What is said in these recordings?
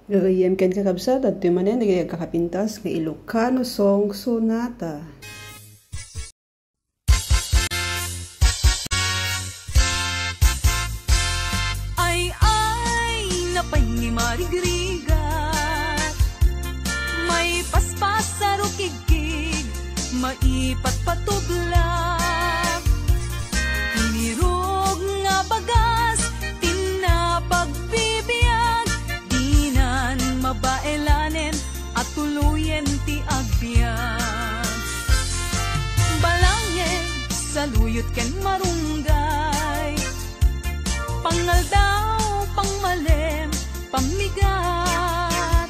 Gagayem ken kakabsat at manen kakapintas ng Ilocano Song Sonata. Ay, napay ni marigrigat, may paspas sa rukigig, maipat patuglak. Inirog nga bagas, tinapagbibiag, dinan mabaelanen at tuluyen ti agbiag. Balangeg sa luyot ken marunggay, pangal daw, pangmalem, pamigat.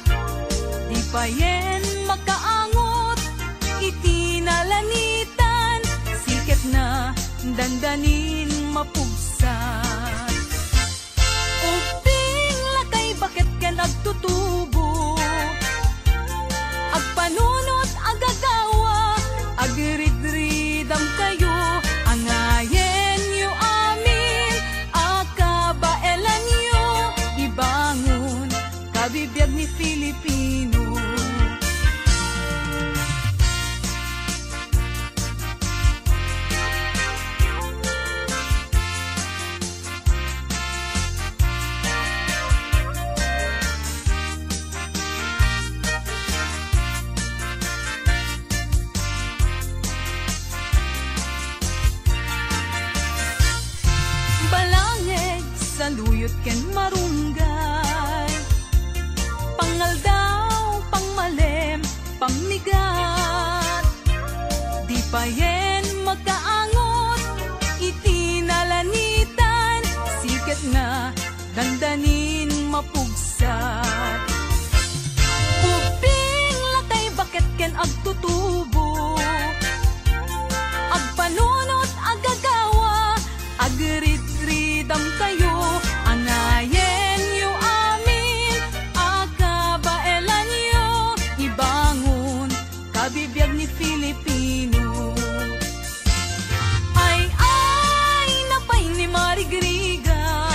Di payen makaangot, itinalanitan, siket na dandanin mapugsat. Uping lakay bakit ken agtutubo, agpanunot agagawa, agridridam kayo, angayen yu amin, akabaelan yu, ibangon, kabibiyag ni Filipino. Luyot ken marunggay, pangal daw, pangmalem, pamigat. Di payen makaangot, itinalanitan, sikat na dandanin mapugsat. Uping lakay bakit ken agtutubo, agpanunot agagawa, agritridam kayo, angayen yu amin, akabaelan yu, ibangon, kabibiyag ni Filipino. Ay, napay ni marigriga,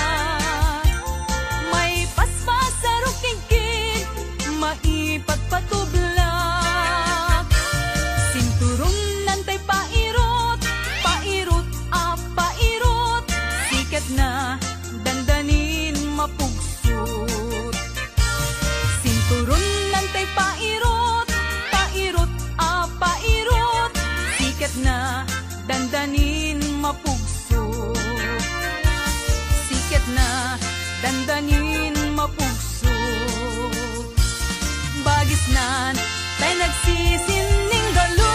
may paspas sa rukigig, maipat patublak. Sinturong nantay pairot, pairot, pairot, sikat na dandanin mapugsot. Sinturon nantay pairot, pairot, pairot, sikat na dandanin mapugsot. Sikat na dandanin mapugsot. Bagis nan tay nagsisining galot.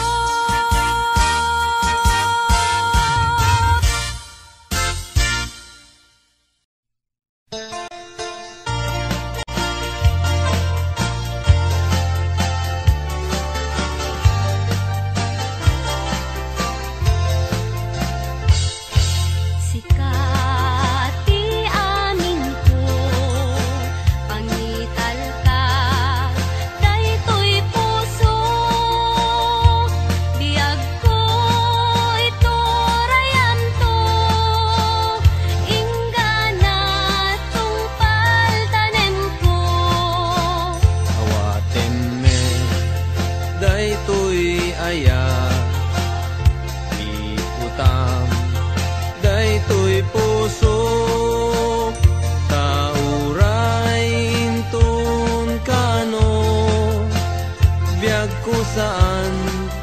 Saan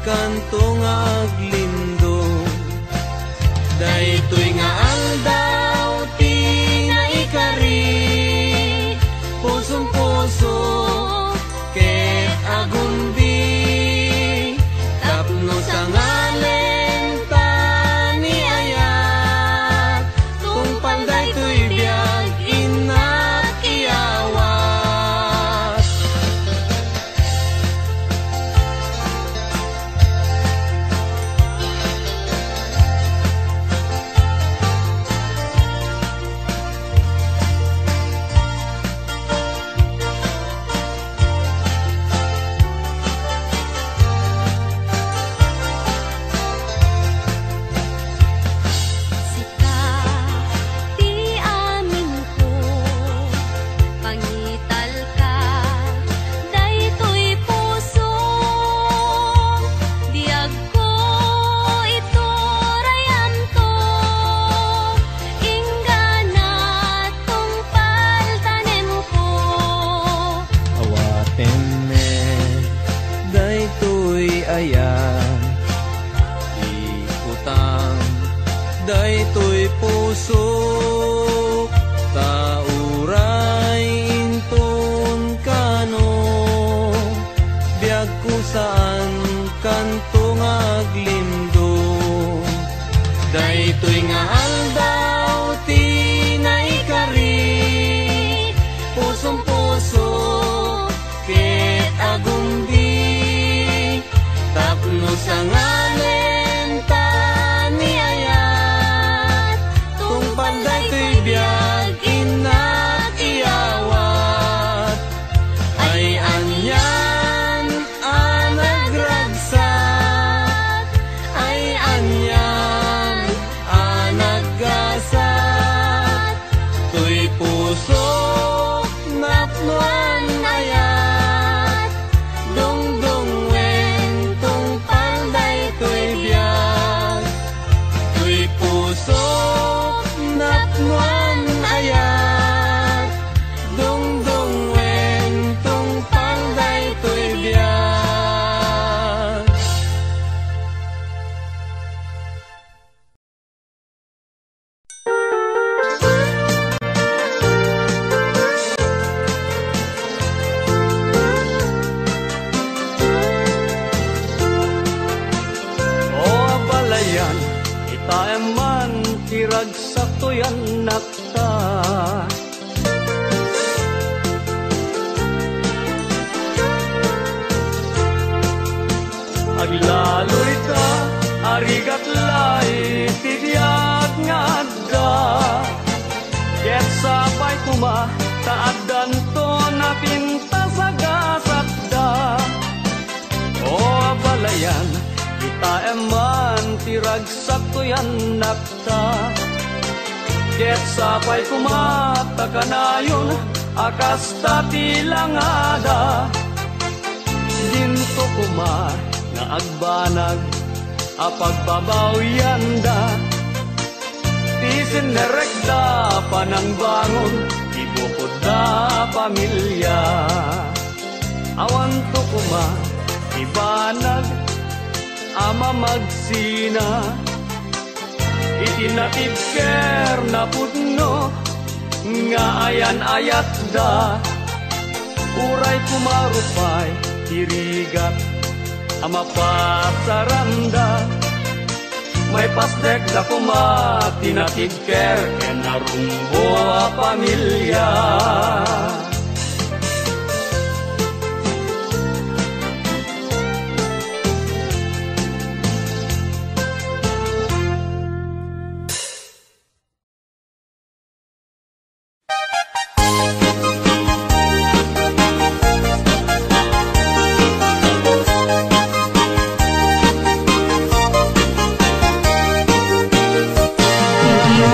kantong aglindo, daytoy nga aldaw ti naikari, pusong puso ket agundi, tapno sa ngalen ta ni ayat, tungpal daytoy biag inat iyawas. saan kanto nga aglindo. Daytoy nga aldaw tinaikari, pusong puso ket agundi, tapno sa ngalen ta ni ayat, tungpal daytoy biag inat iawat, ay anyan anagragsak, ay anyan anaggasat, tuy puso napnuan ayat, dongdong wen tungpal daytoy biag, tuy puso napnuan ayat, dongdong wen tungpal daytoy biag. O abalayan, itaeman tiragsak toyan nakta. Aglaloy ta, arigat lay, tibiyag nga adda. Ket sapay kuma, taaddan to na pinta sa gasatda. O abalayan, kita eman tiragsak toyan nakta. Ket sapay kumata kanayon, akas tati langada. Dinto kuma nga agbanag, apagbabawyan da. Tisin nerekda panang bangon, ibukod da pamilya. Awan to kuma, ibanag, ama magsina. Itinatibker na pudno, nga ayan ayat da. Uray kumarupay, tirigat, ama pasaranda. May pasdek da kuma, tinatibker, enarumbo a pamilya.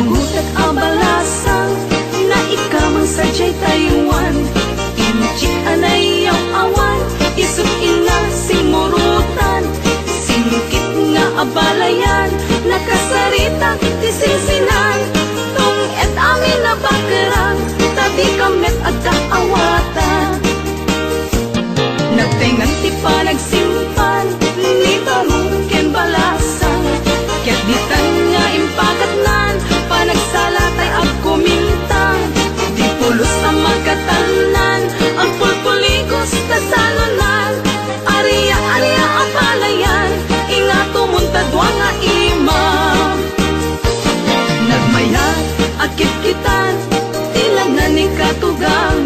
Gutak abalasan na ikaw ang sadyay Taiwan. Inchik anayaw awan, isip ina simurutan. Singkit nga abalayan, nakasarita tisinsinan. Tung et amin na bakarang, tabi kamet at kaawatan. Nagtengan ti pa nagsimpan, ni barong ken balasan. Ket ditan nga impakatnan, panagsalatay ang kumintang. Di pulos na magkatanan, ang pulpuligos na salunan. Ariya ang palayan, inga tumuntadwa nga imam. Nagmayat, akit-kitan, tilang na ni katugang.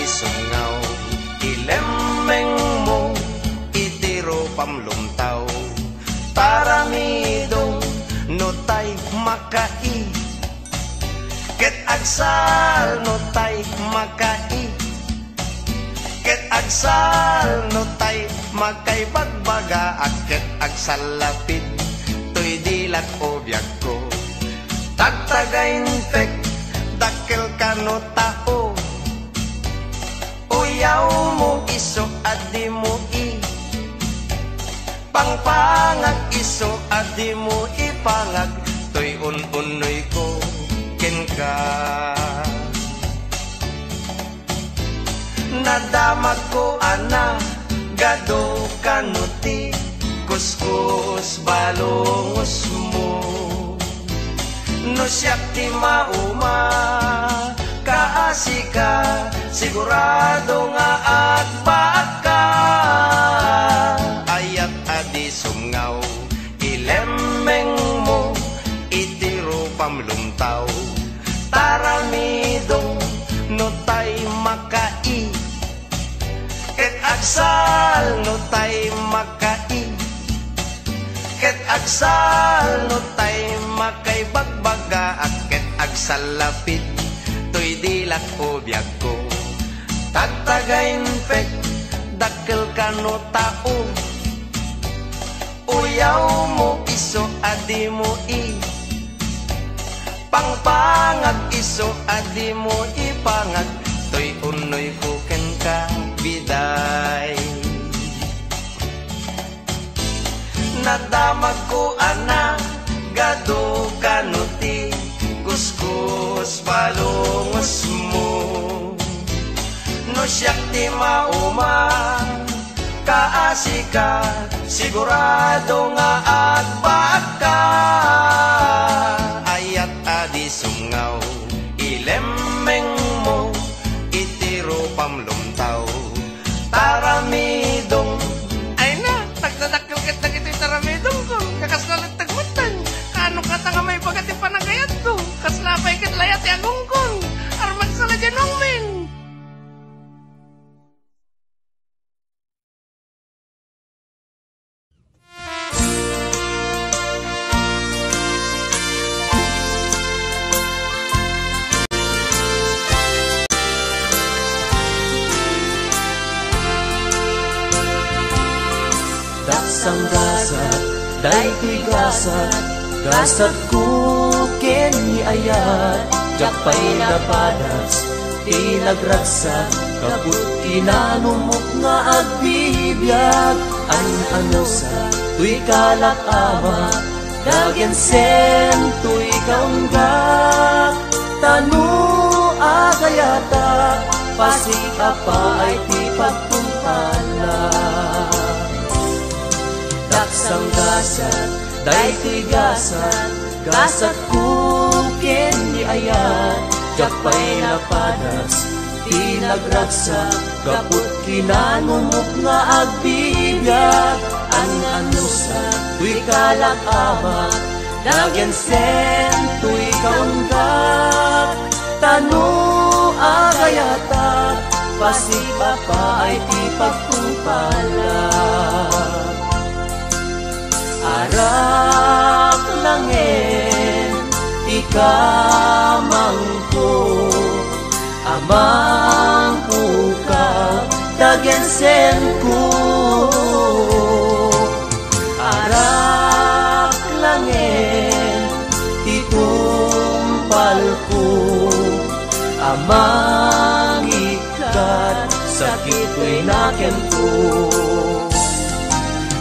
sungaw ilemeng mo itiro pamlumtaw taramidong no tay makai ket agsal no tay makai ket agsal no tay makay bagbaga aket agsal lapid tuy dilat o biag ko tagtagain tek dakil ka no tao uyaw mo iso adi mo i pangpangag iso adi mo ipangag tuy un-unoy ko ken ka nadamag ko ana gado kanuti kuskus balongos mo no siyak ti mauma kaasika sigurado nga agbaag ka ayat adi sungaw ilemeng mo itiro pamlumtaw taramidong no tay makai ket agsal no tay makai ket agsal no tay makay bagbaga ket agsal lapid tuy dilat o biag ko tagtagain pek dakkel ka no tao uyaw mo iso adi mo i pangpangag iso adi mo ipangag tuy unoy ko ken ka biday nadamag ko ana gado kanuti kuskus balongos mo no siyak ti mauma kaasika sigurado nga agbaag ka ayat adi sungaw ilemeng mo itiro pamlumtaw taramidong ay na tagdadakil ket dagiti taramidong ko kakas nalit tagmutan kaano kata nga may bagati panagayat ko kaslapay ket layat ti agungkong armag sa lajanong men. Daksang gasat, daytoy gasat, gasat ko ken ni ayat, jakpay na padas, tinagragsak, kaput kinanumok nga agbibiyag, ano sa tuy kalak amat, dagen sen tuy kaunggak, tanu agayata, pasikapa ay ti pagtumpala. Daksang gasat, daytoy gasat, gasat ko ken ni ayat, jakpay na padas, tinagragsak, kaput kinanumok nga agbibiyag, ano sa tuy kalak amat, dagen sen tuy kaunggak, tanu agayata, pasikapa ay ti pagtumpala. Arak langin, ikamangko, amangko ka, dagen sen ko. Arak langin, itumpal ko, amang ikat, sakit ko'y naken ko.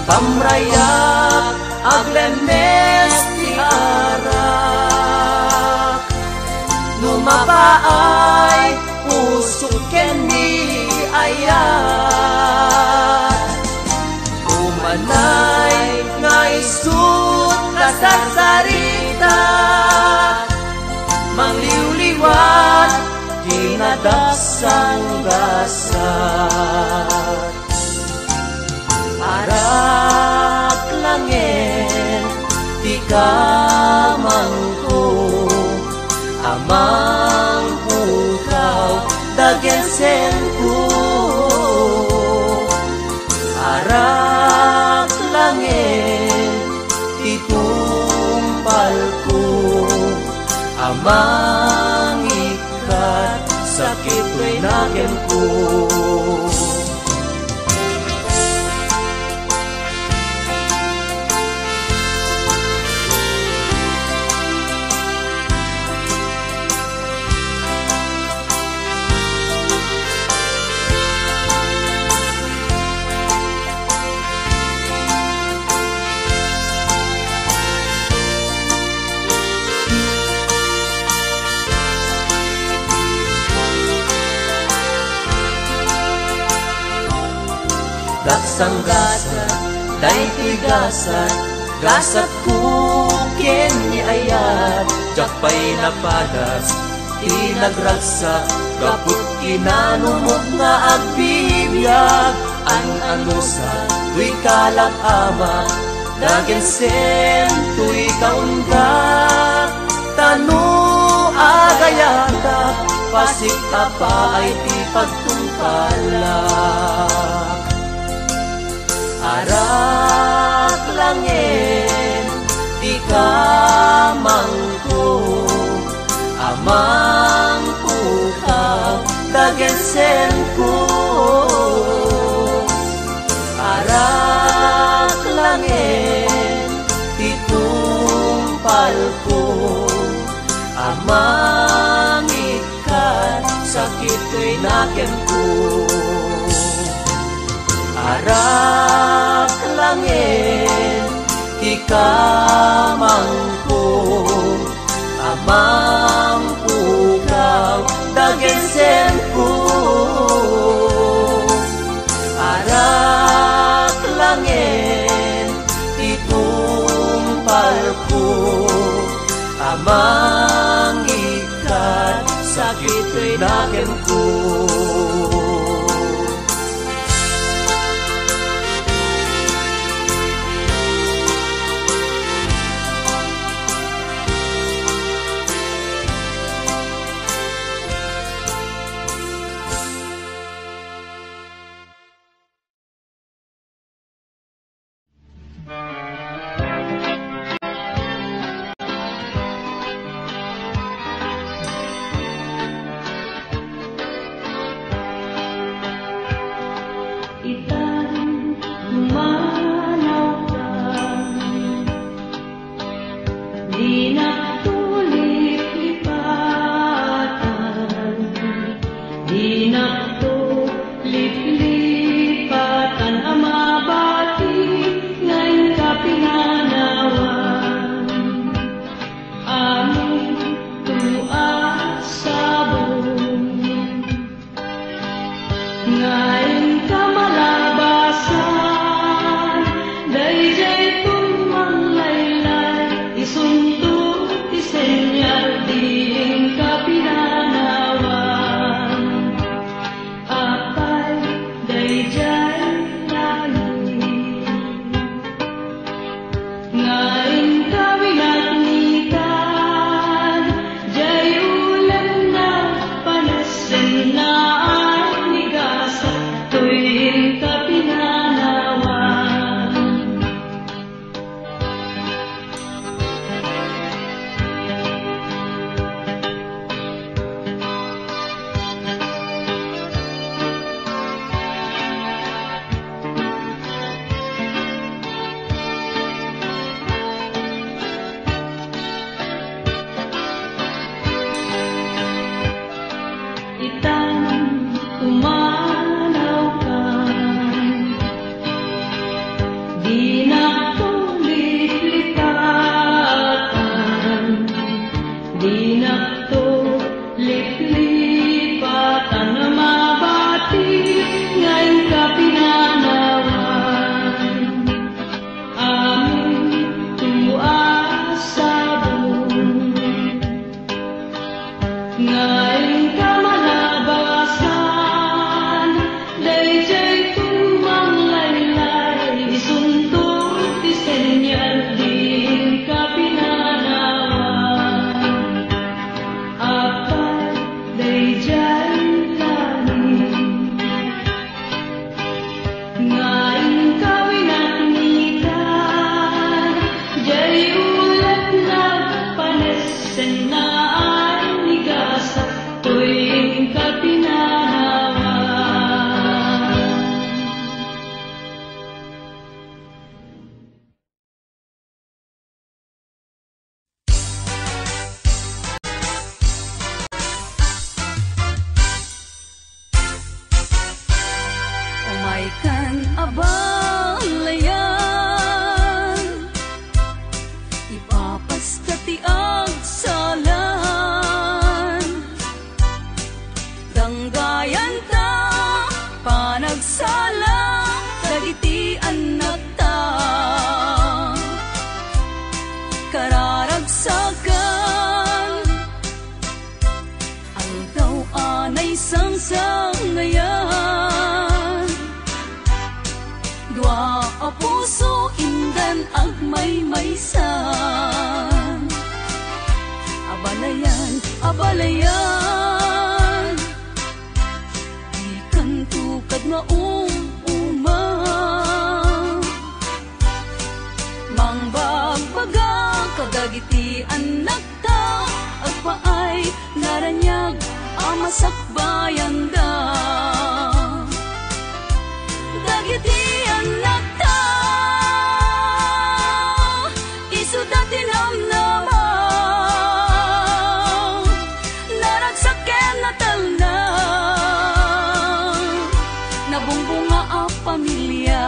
Pamrayak aglemes ti arak, lumapaay puso ken ni ayat, umanay nga isut kasasarita, mangliwliwat kinadaksang gasat. Arak langin, di kamangko, amang pukaw, dagen sen ko. amang ikat sakit ko'y nagen ko. Daksang gasat, daytoy gasat, gasat kukin ni ayat, jakpay napadas, tinagragsak, kaput kinanumog nga agbibiyag, an-anusa, tuy kalag ama, dagen sen, tuy kaundak, tanu agayata, pasik apa ay ti pagtungkalak. Arak langin, di kamangko, amang pukaw, dagensen ko. Arak langin, titumpal ko, amang ikat, sakit ko'y naken ko. Arak langin, ikamangko, amang pukaw, dagensen ko. Arak langin, itumpal ko, amang ikat, sakit ko'y naken ko. Jai ulat na panes na Dua a puso indan agmaymaysan. Abalayan, abalayan, ikan tukad nga uma. Mangbagbaga kadagiti anak ta, agpaay naranyag amasakbayan da. Dagiti anak ta, isu dati namnama, naragsaken natal na, nabungbunga a pamilya.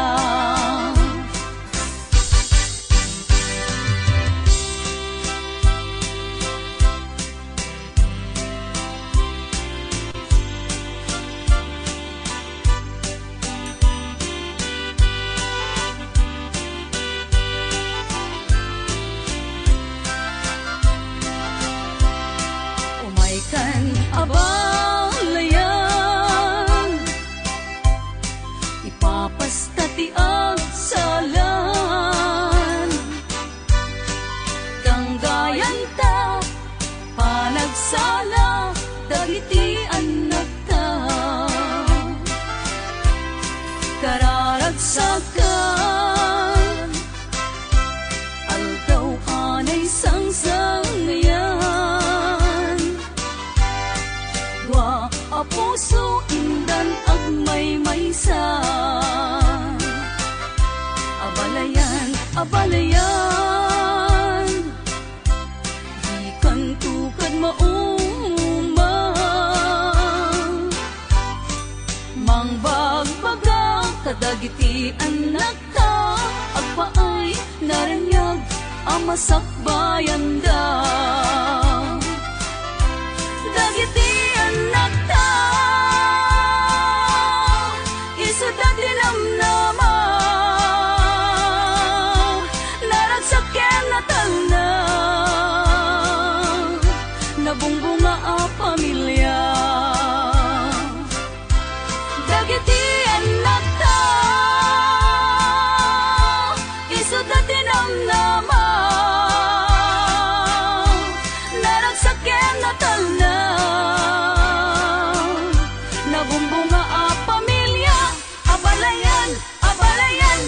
Umaykan abalayan, ipapasta ti agsalan. Ganggayan ta, panagsala, dagiti anak ta. Kararagsakan, aldaw anay sangsangayan. Dua a puso indan agmaymaysan. Abalayan, abalayan, ikan tukad mauma. Mangbagbaga kadagiti anak ta, agpaay naranyag amasakbayan da. Dagiti anak ta, isu dati namnama, naragsaken natal na, nabungbunga a pamilya. Dagiti anak ta, isu dati namnama, naragsaken natal na, nabumbunga a pamilya. Abalayan, abalayan.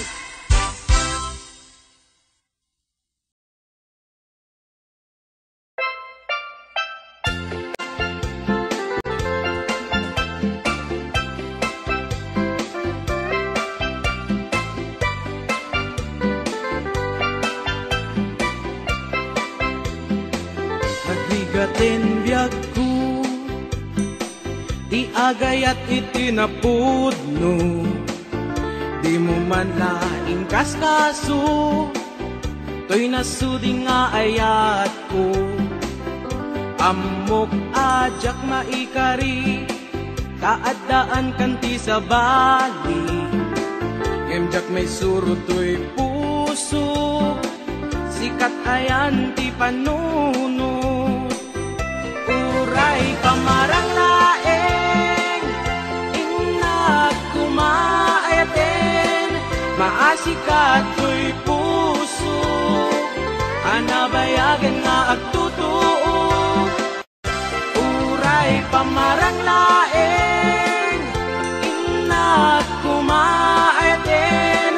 Nagbigatin biyag ko, di agayat itinapudno, di mo man laing kaskaso, to'y nasuding nga ayat ko. Amok ajak maikari, kaadaan kanti sa bali, emjak may suro to'y puso, sikat ayan ti panuno. Uray pamarang laeng, inag kumaayaten, maasikat ko'y puso, anabayagan nga agtutuo. Uray pamarang laeng, inag kumaayaten,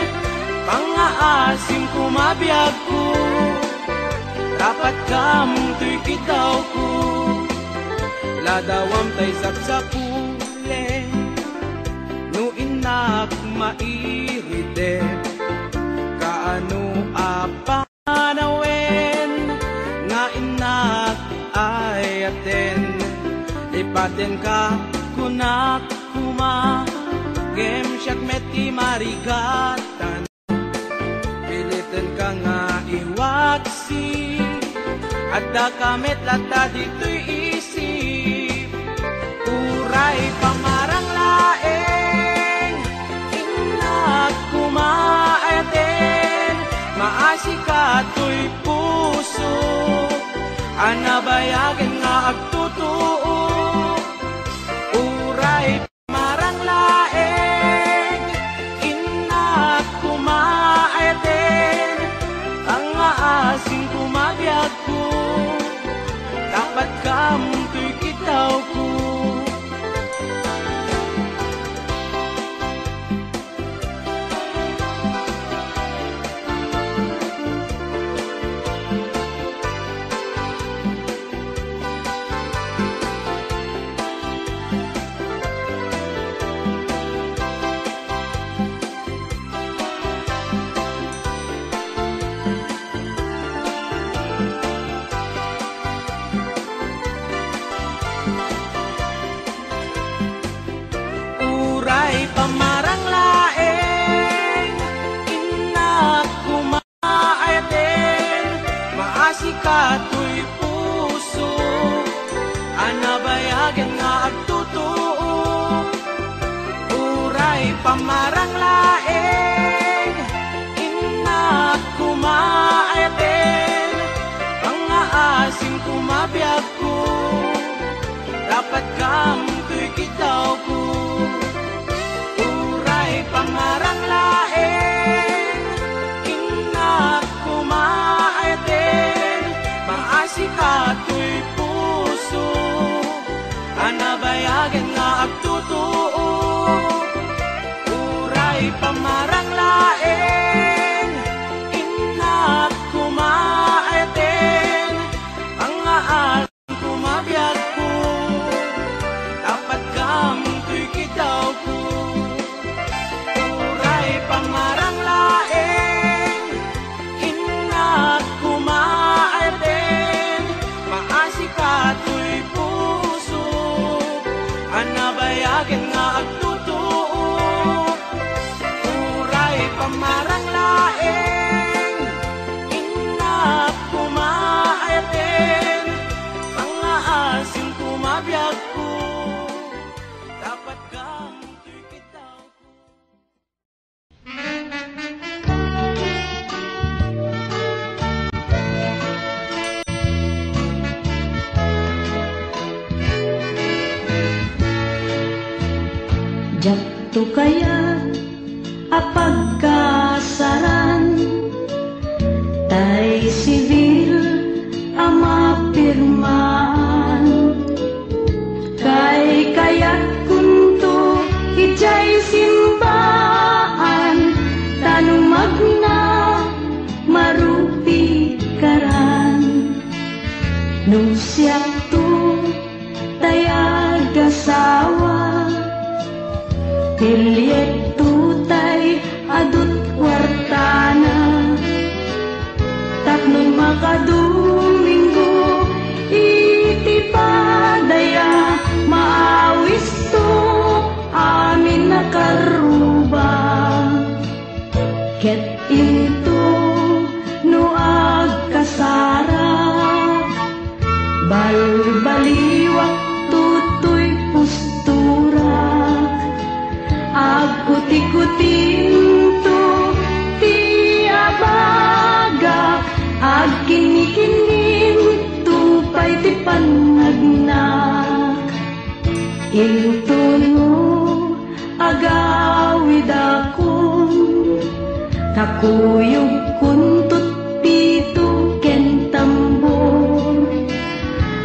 pangaasim kumabiyag ko, dapat kamong to'y kitaw ko. Ladawam tay saksapule, no inak mairide, kaano apanawen, nga inak ayaten, ipaten ka kunak kuma, gem siyak meti marigatan, pilitin ka nga iwaksi, adda kamet lata dito'y isip. Uray pamarang laeng, inag kumaayaten, maasikat ko'y puso, anabayagan nga agtutuo. Uray pamarang laeng, inag kitaw ko uray pangarang laeng inak kumaayaten maasi kato'y puso anabayagan nga agtutuo uray pamarang laeng inak kumaayaten pangaan kumabiyag ko dapat kamunto'y kitaw ko uray pamarang laeng inak kumaayaten maasi kato'y puso anabayagan nga agtutuo uray pamarang laeng inak kumaayaten pangaasin kumabiyag ko dapat kamunto'y kitaw ko. Jatto kaya apagkasaran tay sibil amapirmaan kay kaya't kunto ijay simbaan tanong magna marupi karan nung siyak to tayag asawa Pilyet tutay adut wartana tatlong makadomingo iti padaya maawis to amin nakaruba ket into no agkasara balbaliwak tutoy pustura agkuti-kutinto ti abagak agkini-kinin tupay ti panagnak intuno agawid akon kakuyog kuntut pito ken tambor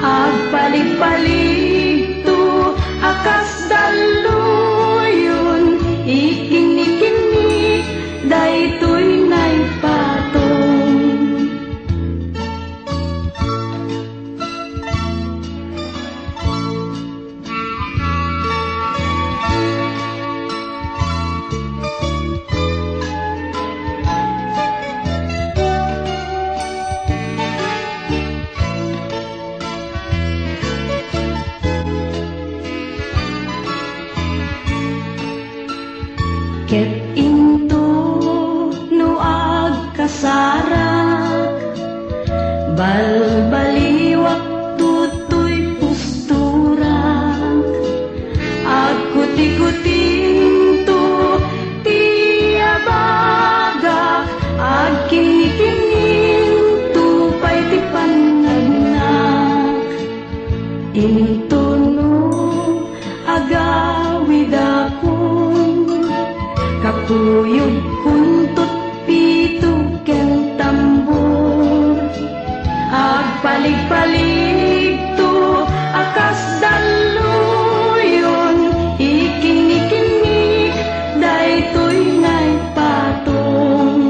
agpalig-palig to akas daluyon ikinik-inik daytoy naipatong ket into no agkasara balbaliwak tutoy pustura agkuti-kutinto ti abaga agkini-kinin tupay ti panagnak into no agawid akon kakuyog kuntut pito ken tambor agpalig-palig to akas daluyon ikinik-inik daytoy naipatong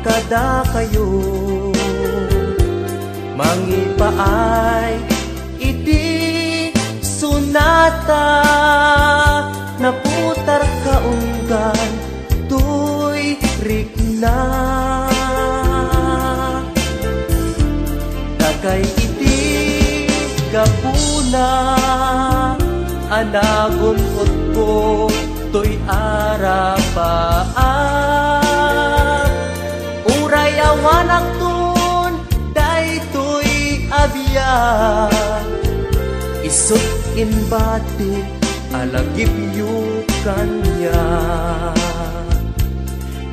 kada kayo mangipaay iti sunata naputar kaunggan tuy rikna dagay iti gapuna anagon ko tuy arapaan uray awanak tun daytoy abiyag isut inbatik alagip yu kanya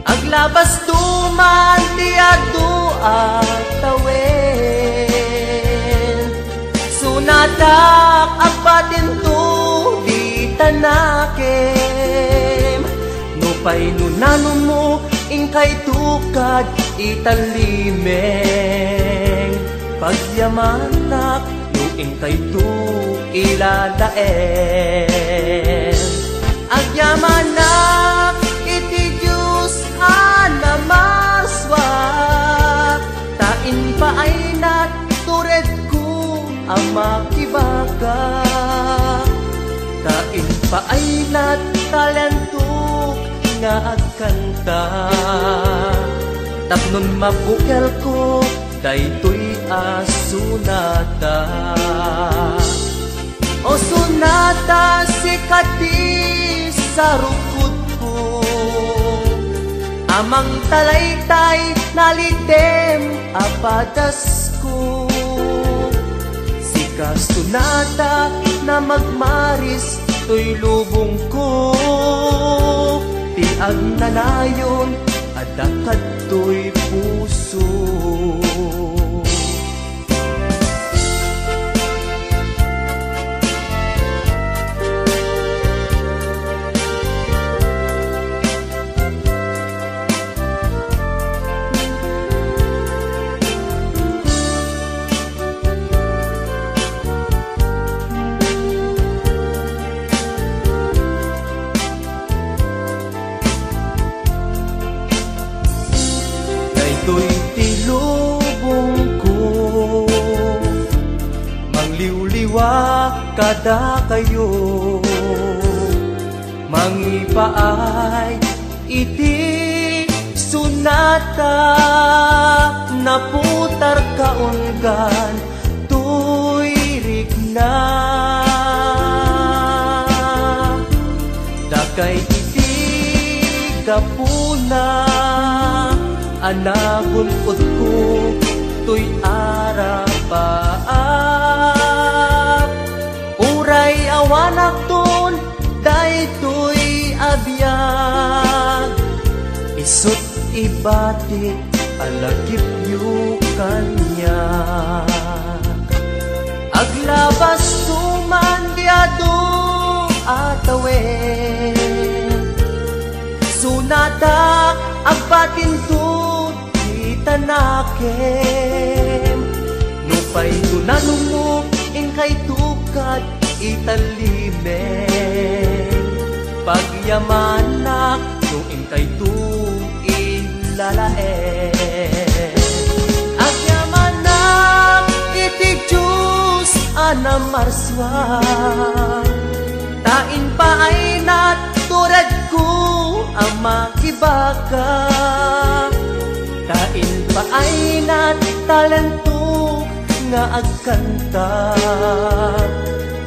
aglabas tuman ti adu at tawen sunadak agbatin tu di tanakem nupay nunano mo ingkay tukad italimeng pagyamanak no ingkay tu ilalaen agyamanak iti Diyos anamaswa tain paay nat tured ko ang makibaga tain paay nat talentuk nga agkanta tapnon mabukel ko daytoy asunata o sunata sikati sa rukod ko amang talaytay nalitem apadas ko sika sunata na magmaris to'y lubong ko ti agnanayon adakad to'y puso daytoy ti lubong ko mangliwliwak kada kayo mangipaay iti sunata naputar kaunggan tuy rikna dakay iti kapuna anagon ko tuy arapaap uray awanak ton daytoy abiyag isut ibatik alagip yu kanya aglabas tuman diado atawen sunadak agbatin tu tanakem nupay tunano mo ingkay tukad italimeng pagyamanak no ingkay tu ilalaen agyamanak iti Diyos anamarswa tain paay nat turad ko ang makibaga tain paay nat talento nga agkanta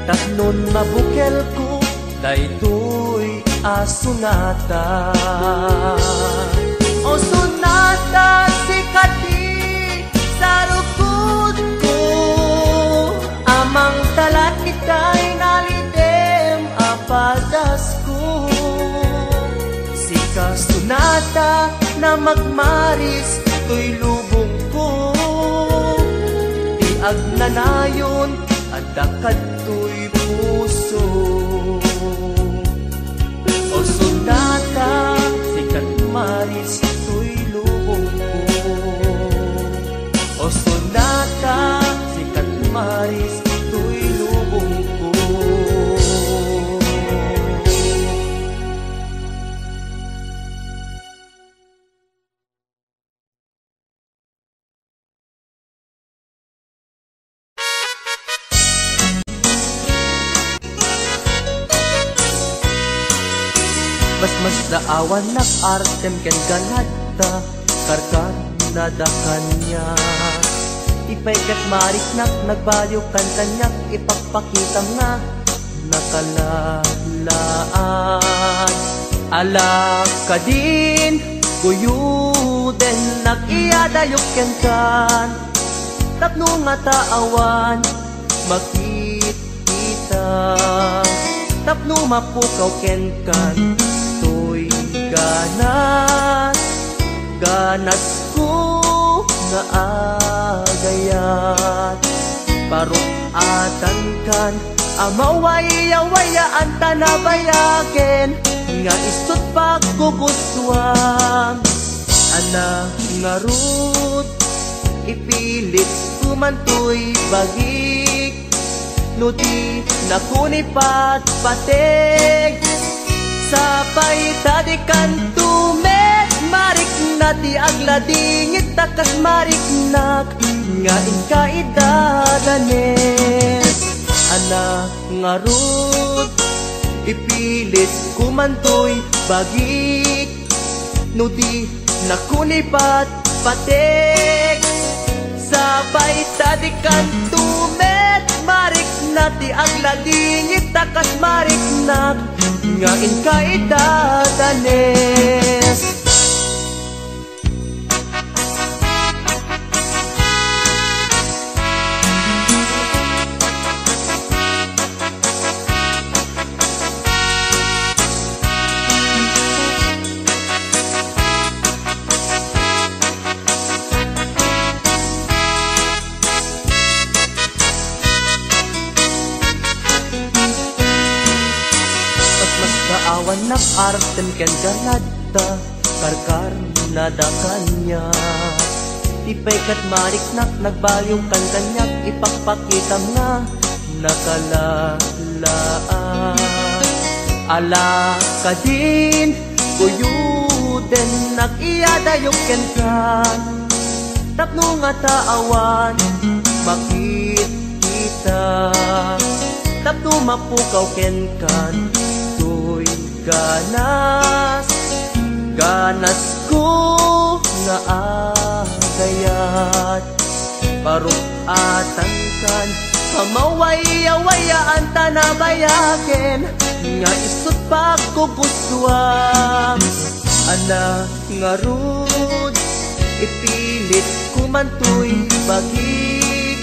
tapnon mabukel ko daytoy asunata o sunata sikati sa rukod ko amang talat kitay nalidem apadas ko sika sunata na magmaris to'y lubong ko di agnanayon adakad to'y puso o sunata sikat maris to'y lubong ko o sunata sikat maris Mas daawan nak artem ken ganadta karkar nada kanya. Ipaikat mariknak nagbalyo kan kanyak ipagpakitam nga nakalalaan. Alak ka din guyuden nag-iadayok ken kan tapno nga taawan makikita tapno mapukaw ken kan toy ganas ko nga agayat parukatan kan amawaya-wayaan tanabayaken nga istot pagkuguswang anak nga rut ipilit kumantoy bagik nuti nakunipat patig sapay tadikan tumet marik nati agladingit takas marik nak nga inkaidadanes anak nga rut ipilit kumantoy bagik nudi nakunipat patik sabay tadikan tumet marik nati agladingit takas marik nak nga inkaidadanes. Nak arten ken ganadta karkar nada kanya. Ipaikat marik nak nagbalyo kan kanyak ipagpakitam nga nakalalaan. Ala ka din kuyuden nag-iadayok ken kan tapno nga taawan makikita tapno mapukaw ken kan ganas ko nga agayat parukatan kan amawaya-wayaan tanabayaken nga isot pagkuguswang anak nga rud ipilit kumantoy bagik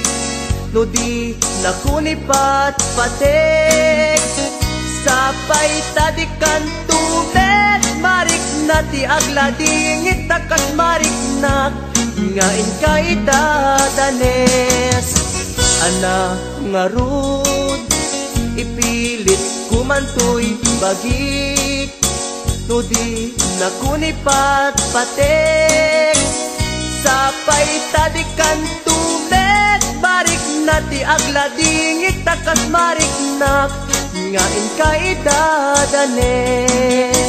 nudi nakunipat patik sapay tadikan tumet marik nati agladingit takas marik nak nga inkaidadanes anak nga rud ipilit kumantoy bagik nudi nakunipat patik sapay tadikan tumet marik nati agladingit takas marik nak nga inkaidadanes.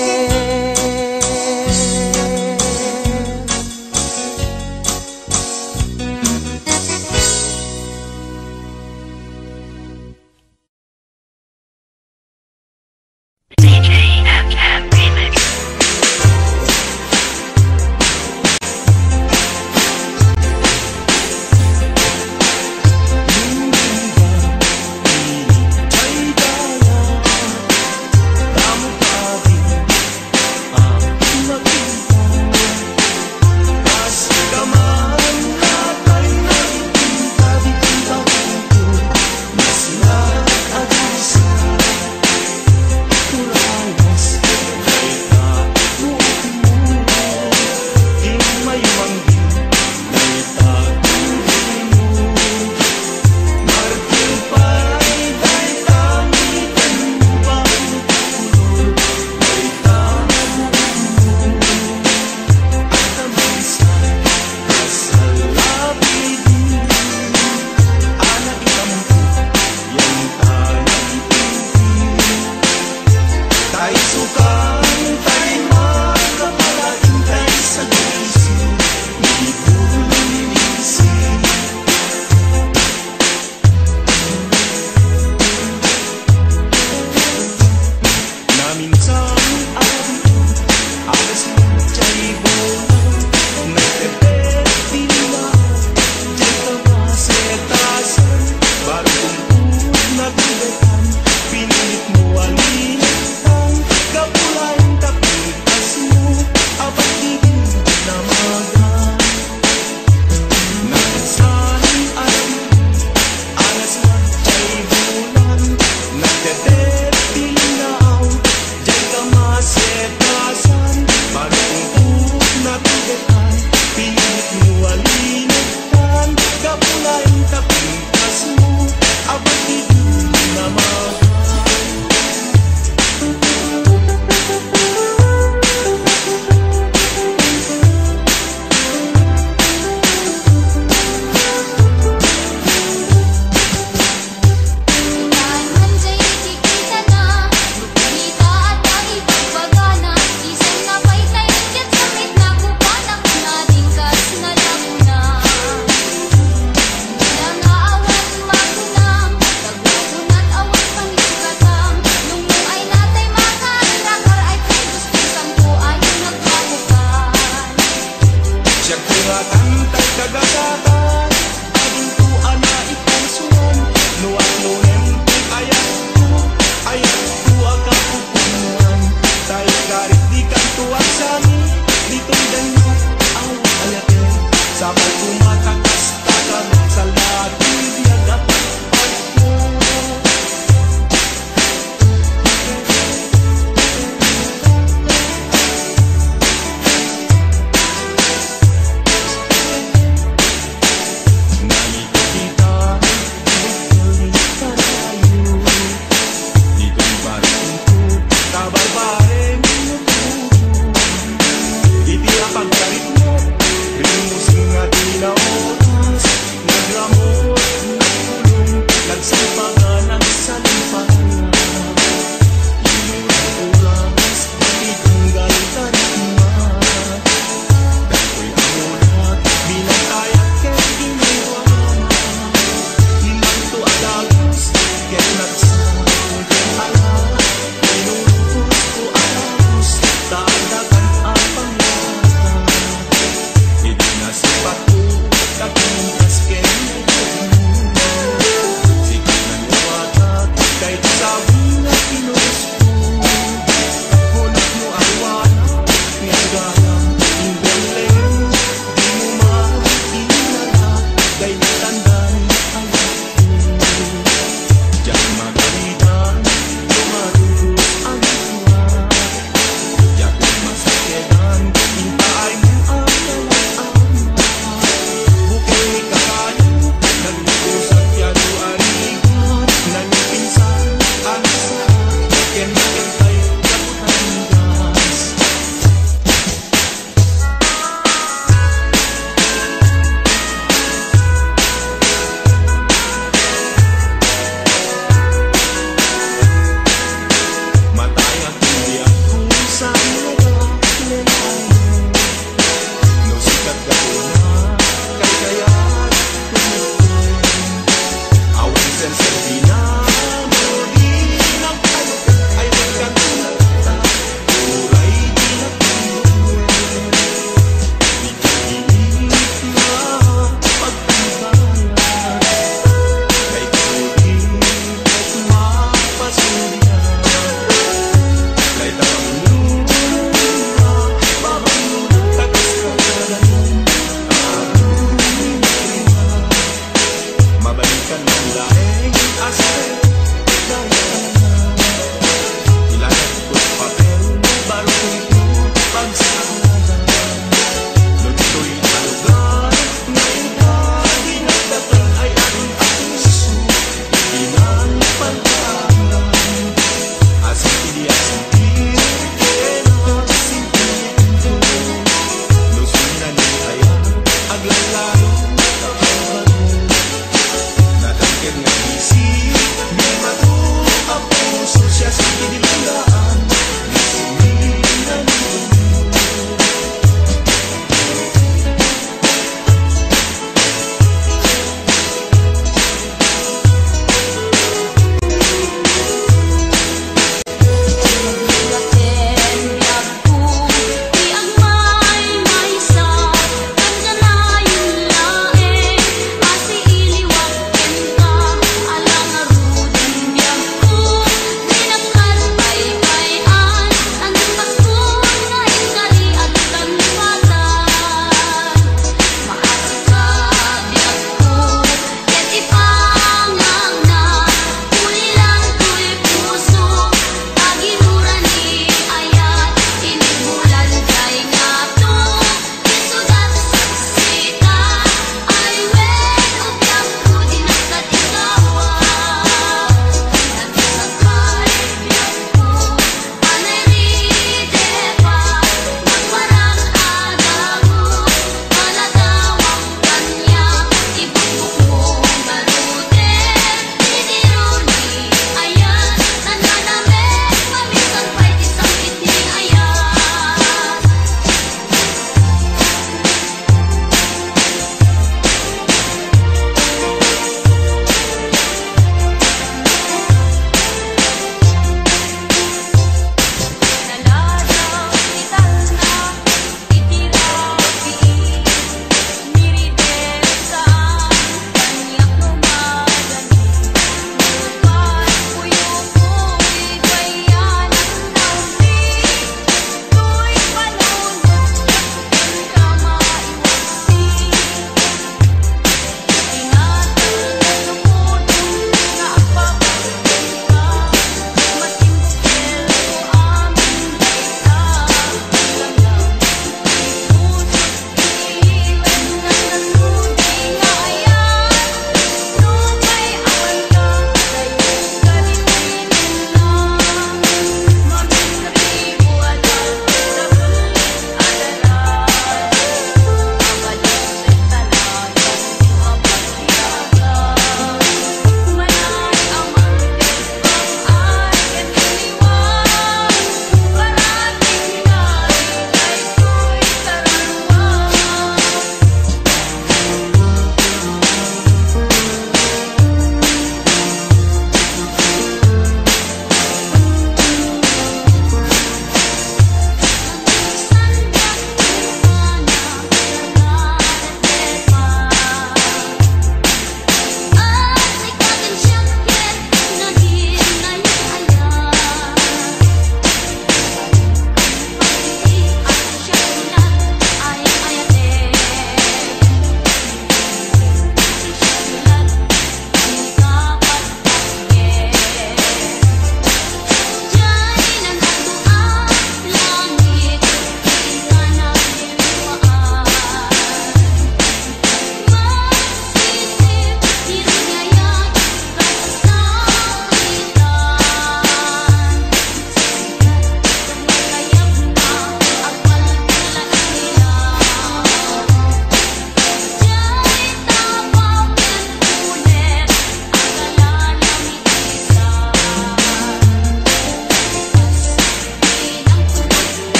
Siya kuratan tay kagagatan ading tuan na ipusuan nuan nunen ayat tu akapupunan tay karit di kan tuan sami dito'y danyo ang ayatin sabay kumakakas tagamit sa lagi diag at pagpo. Pagkarit mo, rin mo singa di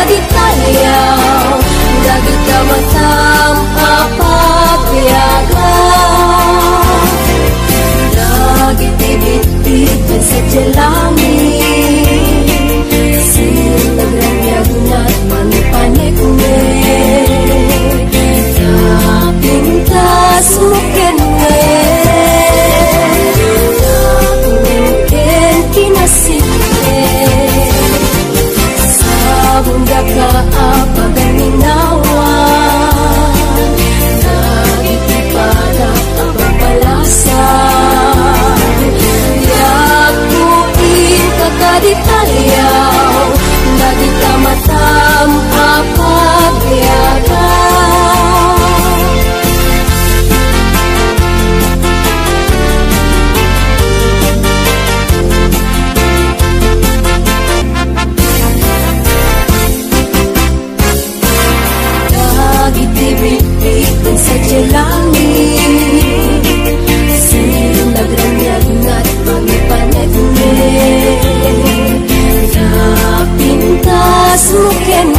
kaditayaw, dagit ka matam apagbiyaga. Dagit ibit-ibit sa jalangin, sinagrangyag na't manipanik me. Napintas mo kenwe, napinken kinasite. Sabunda ka apagaminawan, nagikipada apapalasan. Yakuin ka kaditayaw, dagit ka matam apagbiyaga. Itibit-ibit sa jalangin, sinagrangyag na't magipanag me. Napintas mo ken